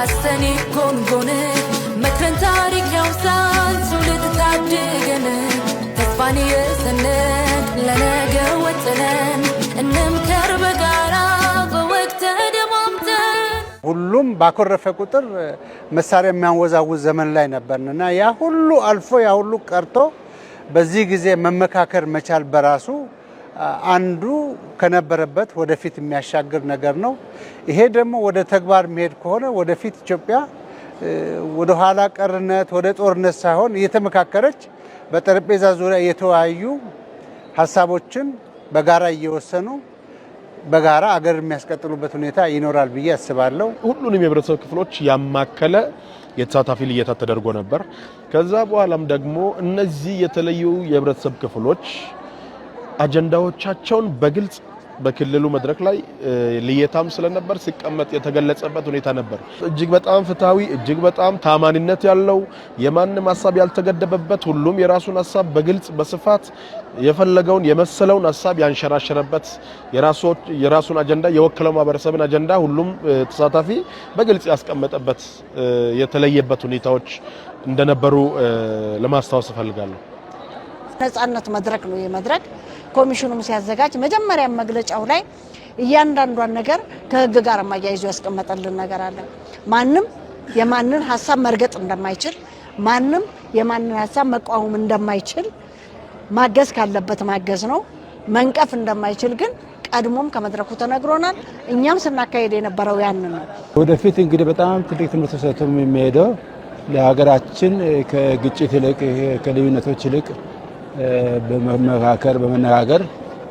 አስተኒ ጎንጎን መክረን ታሪክ ያውሳን ትውልድ ታድገን ተስፋን የሰነቅ ለነገ ወጥነን እንምከር በጋራ በወቅት ደማምተን ሁሉም ባኮረፈ ቁጥር መሳሪያ የሚያወዛውዝ ዘመን ላይ ነበርና ያ ሁሉ አልፎ ያ ሁሉ ቀርቶ በዚህ ጊዜ መመካከር መቻል በራሱ አንዱ ከነበረበት ወደፊት የሚያሻግር ነገር ነው። ይሄ ደግሞ ወደ ተግባር የሚሄድ ከሆነ ወደፊት ኢትዮጵያ ወደ ኋላ ቀርነት ወደ ጦርነት ሳይሆን እየተመካከረች በጠረጴዛ ዙሪያ እየተወያዩ ሐሳቦችን በጋራ እየወሰኑ በጋራ አገር የሚያስቀጥሉበት ሁኔታ ይኖራል ብዬ አስባለሁ። ሁሉንም የህብረተሰብ ክፍሎች ያማከለ የተሳታፊ ልየታ ተደርጎ ነበር። ከዛ በኋላም ደግሞ እነዚህ የተለዩ የህብረተሰብ ክፍሎች አጀንዳዎቻቸውን በግልጽ በክልሉ መድረክ ላይ ልየታም ስለነበር ሲቀመጥ የተገለጸበት ሁኔታ ነበር። እጅግ በጣም ፍትሃዊ እጅግ በጣም ታማኒነት ያለው የማንም ሐሳብ ያልተገደበበት ሁሉም የራሱን ሐሳብ በግልጽ በስፋት የፈለገውን የመሰለውን ሐሳብ ያንሸራሸረበት የራሱን አጀንዳ የወከለው ማህበረሰብን አጀንዳ ሁሉም ተሳታፊ በግልጽ ያስቀመጠበት የተለየበት ሁኔታዎች እንደነበሩ ለማስታወስ እፈልጋለሁ። ነጻነት መድረክ ነው የመድረክ ኮሚሽኑም ሲያዘጋጅ መጀመሪያ መግለጫው ላይ እያንዳንዷን ነገር ከህግ ጋር ማያይዞ ያስቀመጠልን ነገር አለ። ማንም የማንን ሐሳብ መርገጥ እንደማይችል ማንም የማንን ሐሳብ መቃወም እንደማይችል ማገዝ ካለበት ማገዝ ነው መንቀፍ እንደማይችል ግን ቀድሞም ከመድረኩ ተነግሮናል። እኛም ስናካሄድ የነበረው ያን ነው። ወደፊት እንግዲህ በጣም ትልቅ ትምህርት ተሰጥቶ የሚሄደው ለሀገራችን ከግጭት ይልቅ ከልዩነቶች ይልቅ በመመካከር በመነጋገር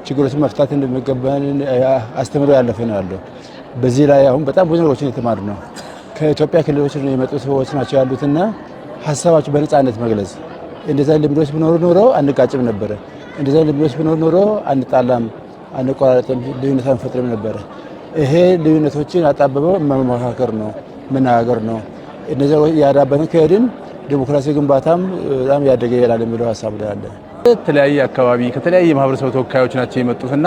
ችግሮችን መፍታት እንደሚገባን አስተምሮ ያለፈ ነው ያለው። በዚህ ላይ አሁን በጣም ብዙ ነገሮችን የተማርነው ከኢትዮጵያ ክልሎች የመጡ ሰዎች ናቸው ያሉትና ሐሳባቸው በነጻነት መግለጽ እንደዛ ልምዶች ቢኖሩ ኖሮ አንጋጭም ነበር። እንደዛ ልምዶች ቢኖሩ ኖሮ አንጣላም፣ አንቆራረጥም፣ ልዩነት አንፈጥርም ነበር። ይሄ ልዩነቶችን አጣበበው መመካከር ነው መነጋገር ነው። እንደዛ ያዳበረን ከሄድን ዲሞክራሲ ግንባታም በጣም ያደገ ይላል የሚለው ሐሳብ አለ። ከተለያየ አካባቢ ከተለያየ ማህበረሰብ ተወካዮች ናቸው የመጡትና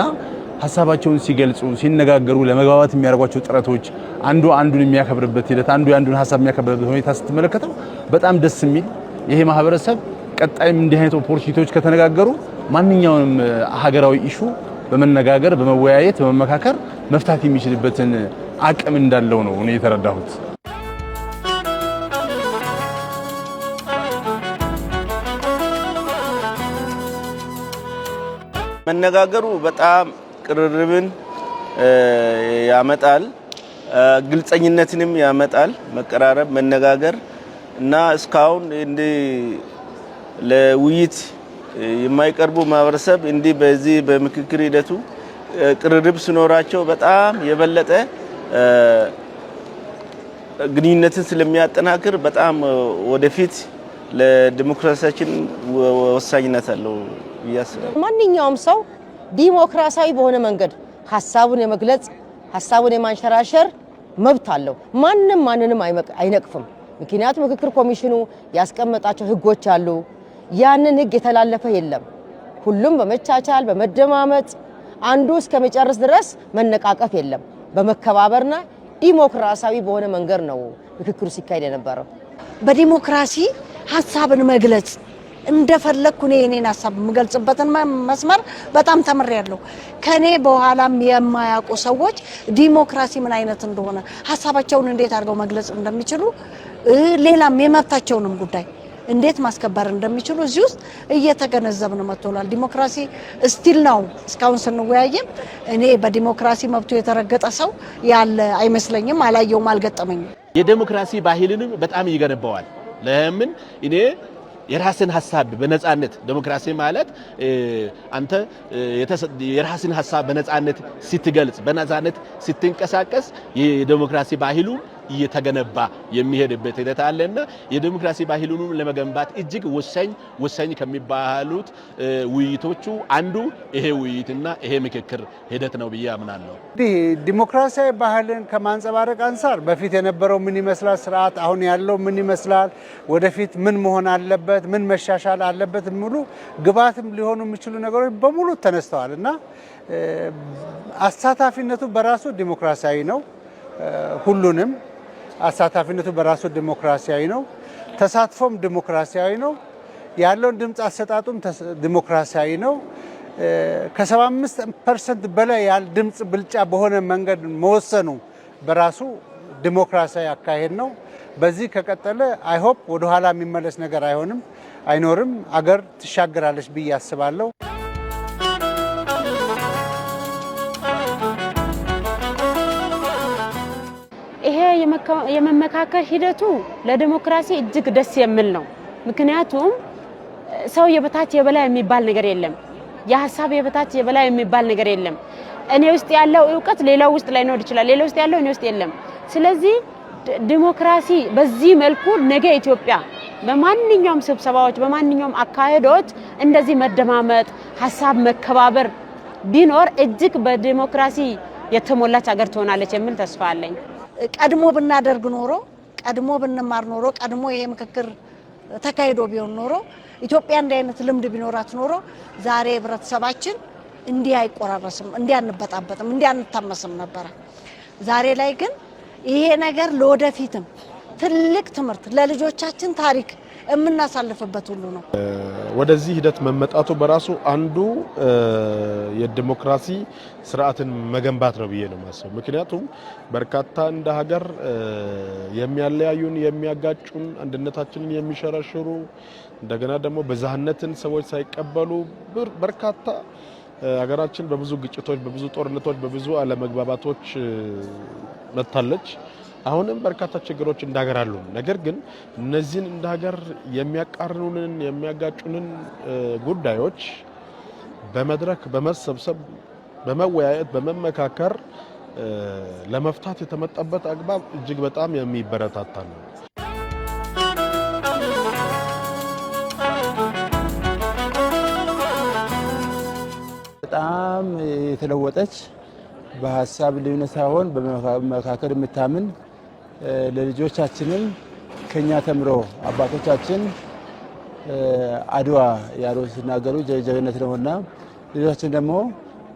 ሐሳባቸውን ሲገልጹ ሲነጋገሩ ለመግባባት የሚያደርጓቸው ጥረቶች አንዱ አንዱን የሚያከብርበት ሂደት አንዱ አንዱን ሐሳብ የሚያከብርበት ሁኔታ ስትመለከተው በጣም ደስ የሚል ይሄ ማህበረሰብ ቀጣይም እንዲህ አይነት ኦፖርቹኒቲዎች ከተነጋገሩ ማንኛውንም ሀገራዊ ኢሹ በመነጋገር በመወያየት በመመካከር መፍታት የሚችልበትን አቅም እንዳለው ነው እኔ የተረዳሁት። መነጋገሩ በጣም ቅርርብን ያመጣል፣ ግልጸኝነትንም ያመጣል። መቀራረብ መነጋገር እና እስካሁን እንደ ለውይይት የማይቀርቡ ማህበረሰብ እንዲህ በዚህ በምክክር ሂደቱ ቅርርብ ሲኖራቸው በጣም የበለጠ ግንኙነትን ስለሚያጠናክር በጣም ወደፊት ለዲሞክራሲያችን ወሳኝነት አለው ያስባል። ማንኛውም ሰው ዲሞክራሲያዊ በሆነ መንገድ ሐሳቡን የመግለጽ ሐሳቡን የማንሸራሸር መብት አለው። ማንንም ማንንም አይነቅፍም። ምክንያቱም ምክክር ኮሚሽኑ ያስቀመጣቸው ህጎች አሉ። ያንን ህግ የተላለፈ የለም። ሁሉም በመቻቻል በመደማመጥ አንዱ እስከመጨረስ ድረስ መነቃቀፍ የለም። በመከባበርና ዲሞክራሲያዊ በሆነ መንገድ ነው ምክክሩ ሲካሄድ የነበረው። በዲሞክራሲ ሐሳብን መግለጽ እንደፈለኩ እኔን ሐሳብ መገልጽበትን መስመር በጣም ተምሬያለሁ። ከኔ በኋላም የማያውቁ ሰዎች ዲሞክራሲ ምን አይነት እንደሆነ ሐሳባቸውን እንዴት አድርገው መግለጽ እንደሚችሉ ሌላም የመብታቸውንም ጉዳይ እንዴት ማስከበር እንደሚችሉ እዚህ ውስጥ እየተገነዘብን መጥቷል። ዲሞክራሲ ስቲል ነው። እስካሁን ስንወያየም እኔ በዲሞክራሲ መብቱ የተረገጠ ሰው ያለ አይመስለኝም፣ አላየውም፣ አልገጠመኝም። የዲሞክራሲ ባህልንም በጣም ይገነባዋል። ለምን እኔ የራስን ሐሳብ በነጻነት ዲሞክራሲ ማለት አንተ የራስን ሐሳብ በነጻነት ስትገልጽ በነጻነት ስትንቀሳቀስ የዲሞክራሲ ባህሉ እየተገነባ የሚሄድበት ሂደት አለና የዲሞክራሲ ባህሉን ለመገንባት እጅግ ወሳኝ ከሚባሉት ውይይቶቹ አንዱ ይሄ ውይይትና ይሄ ምክክር ሂደት ነው ብዬ አምናለሁ። ዲሞክራሲያዊ ባህልን ከማንጸባረቅ አንፃር በፊት የነበረው ምን ይመስላል፣ ስርዓት አሁን ያለው ምን ይመስላል፣ ወደፊት ምን መሆን አለበት፣ ምን መሻሻል አለበት ሙሉ ግብዓትም ሊሆኑ የሚችሉ ነገሮች በሙሉ ተነስተዋል እና አሳታፊነቱ በራሱ ዲሞክራሲያዊ ነው። ሁሉንም አሳታፊነቱ በራሱ ዲሞክራሲያዊ ነው። ተሳትፎም ዲሞክራሲያዊ ነው። ያለውን ድምፅ አሰጣጡም ዲሞክራሲያዊ ነው። ከ75% በላይ ያለ ድምፅ ብልጫ በሆነ መንገድ መወሰኑ በራሱ ዲሞክራሲያዊ አካሄድ ነው። በዚህ ከቀጠለ አይ ሆፕ ወደ ኋላ የሚመለስ ነገር አይኖርም። አገር ትሻገራለች ብዬ አስባለሁ። ይሄ የመመካከር ሂደቱ ለዲሞክራሲ እጅግ ደስ የሚል ነው። ምክንያቱም ሰው የበታች የበላይ የሚባል ነገር የለም። የሐሳብ የበታች የበላይ የሚባል ነገር የለም። እኔ ውስጥ ያለው ዕውቀት ሌላው ውስጥ ላይኖር ይችላል። ሌላው ውስጥ ያለው እኔ ውስጥ የለም። ስለዚህ ዲሞክራሲ በዚህ መልኩ ነገ ኢትዮጵያ በማንኛውም ስብሰባዎች በማንኛውም አካሄዶች እንደዚህ መደማመጥ፣ ሐሳብ መከባበር ቢኖር እጅግ በዲሞክራሲ የተሞላች ሀገር ትሆናለች የሚል ተስፋ አለኝ። ቀድሞ ብናደርግ ኖሮ ቀድሞ ብንማር ኖሮ ቀድሞ ይሄ ምክክር ተካሂዶ ቢሆን ኖሮ ኢትዮጵያ እንደ አይነት ልምድ ቢኖራት ኖሮ ዛሬ ህብረተሰባችን እንዲህ አይቆራረስም፣ እንዲህ አንበጣበጥም፣ እንዲህ አንታመስም ነበር። ዛሬ ላይ ግን ይሄ ነገር ለወደፊትም ትልቅ ትምህርት ለልጆቻችን ታሪክ የምናሳልፍበት ሁሉ ነው። ወደዚህ ሂደት መመጣቱ በራሱ አንዱ የዲሞክራሲ ስርዓትን መገንባት ነው ብዬ ነው ማሰብ። ምክንያቱም በርካታ እንደ ሀገር የሚያለያዩን የሚያጋጩን አንድነታችንን የሚሸረሽሩ እንደገና ደግሞ በዛህነትን ሰዎች ሳይቀበሉ በርካታ ሀገራችን በብዙ ግጭቶች፣ በብዙ ጦርነቶች፣ በብዙ አለመግባባቶች መታለች። አሁንም በርካታ ችግሮች እንዳገራሉ። ነገር ግን እነዚህን እንደ ሀገር የሚያቃርኑንን የሚያጋጩንን ጉዳዮች በመድረክ በመሰብሰብ በመወያየት በመመካከር ለመፍታት የተመጣበት አግባብ እጅግ በጣም የሚበረታታ ነው። በጣም የተለወጠች በሐሳብ ልዩነት ሳይሆን በመካከል የምታምን ለልጆቻችንም ከኛ ተምሮ አባቶቻችን አድዋ ያሉ ሲናገሩ ጀግንነት ነውና ልጆቻችን ደግሞ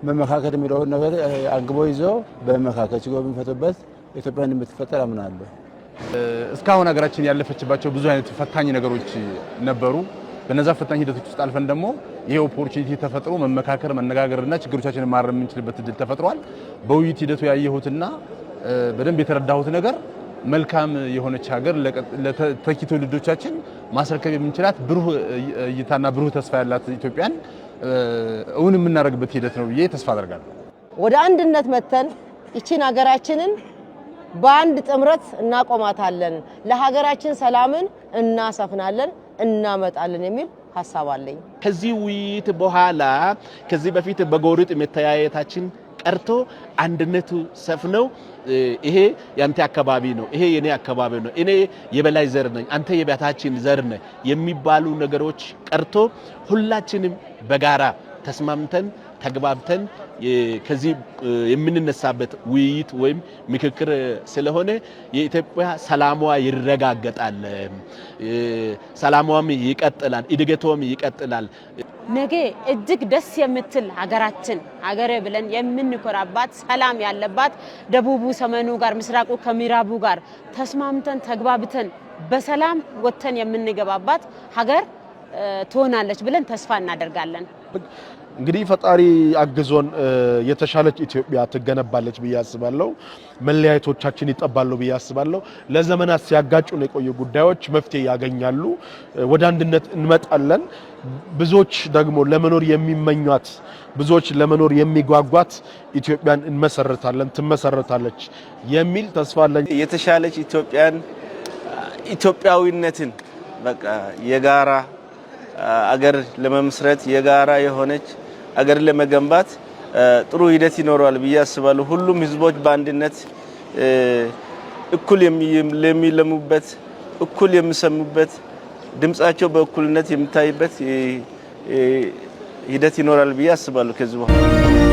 መመካከል የሚለውን ነገር አንግቦ ይዞ በመመካከል ችግር የሚፈቱበት ኢትዮጵያ እንደምትፈጠር አምናለሁ። እስካሁን ሀገራችን ያለፈችባቸው ብዙ አይነት ፈታኝ ነገሮች ነበሩ። በነዛ ፈታኝ ሂደቶች ውስጥ አልፈን ደግሞ ይሄ ኦፖርቹኒቲ ተፈጥሮ መመካከር መነጋገርና ችግሮቻችንን ማረም የምንችልበት እድል ተፈጥሯል። በውይይት ሂደቱ ያየሁትና በደንብ የተረዳሁት ነገር መልካም የሆነች ሀገር ለተተኪ ትውልዶቻችን ማስረከብ የምንችላት ብሩህ እይታና ብሩህ ተስፋ ያላት ኢትዮጵያን እውን የምናደርግበት ሂደት ነው ብዬ ተስፋ አደርጋለሁ። ወደ አንድነት መተን ይቺን ሀገራችንን በአንድ ጥምረት እናቆማታለን፣ ለሀገራችን ሰላምን እናሰፍናለን፣ እናመጣለን የሚል ሐሳብ አለኝ። ከዚህ ውይይት በኋላ ከዚህ በፊት በጎሪጥ መተያየታችን ቀርቶ አንድነቱ ሰፍነው ይሄ ያንተ አካባቢ ነው፣ ይሄ የኔ አካባቢ ነው፣ እኔ የበላይ ዘር ነኝ፣ አንተ የበታችን ዘር ነህ የሚባሉ ነገሮች ቀርቶ ሁላችንም በጋራ ተስማምተን ተግባብተን ከዚህ የምንነሳበት ውይይት ወይም ምክክር ስለሆነ የኢትዮጵያ ሰላሟ ይረጋገጣል፣ ሰላሟም ይቀጥላል፣ እድገቷም ይቀጥላል። ነገ እጅግ ደስ የምትል ሀገራችን ሀገሬ ብለን የምንኮራባት ሰላም ያለባት ደቡቡ ሰሜኑ ጋር ምስራቁ ከምዕራቡ ጋር ተስማምተን ተግባብተን በሰላም ወጥተን የምንገባባት ሀገር ትሆናለች ብለን ተስፋ እናደርጋለን። እንግዲህ ፈጣሪ አግዞን የተሻለች ኢትዮጵያ ትገነባለች ብዬ አስባለሁ። መለያየቶቻችን ይጠባሉ ብዬ አስባለሁ። ለዘመናት ሲያጋጩን የቆዩ ጉዳዮች መፍትሄ ያገኛሉ። ወደ አንድነት እንመጣለን። ብዙዎች ደግሞ ለመኖር የሚመኟት ብዙዎች ለመኖር የሚጓጓት ኢትዮጵያን እንመሰርታለን፣ ትመሰርታለች የሚል ተስፋ አለኝ። የተሻለች ኢትዮጵያን ኢትዮጵያዊነትን በቃ የጋራ አገር ለመመስረት የጋራ የሆነች አገር ለመገንባት ጥሩ ሂደት ይኖራል ብዬ አስባለሁ። ሁሉም ህዝቦች በአንድነት እኩል የሚለሙበት፣ እኩል የሚሰሙበት፣ ድምጻቸው በእኩልነት የሚታይበት ሂደት ይኖራል ብዬ አስባለሁ ከዚህ በኋላ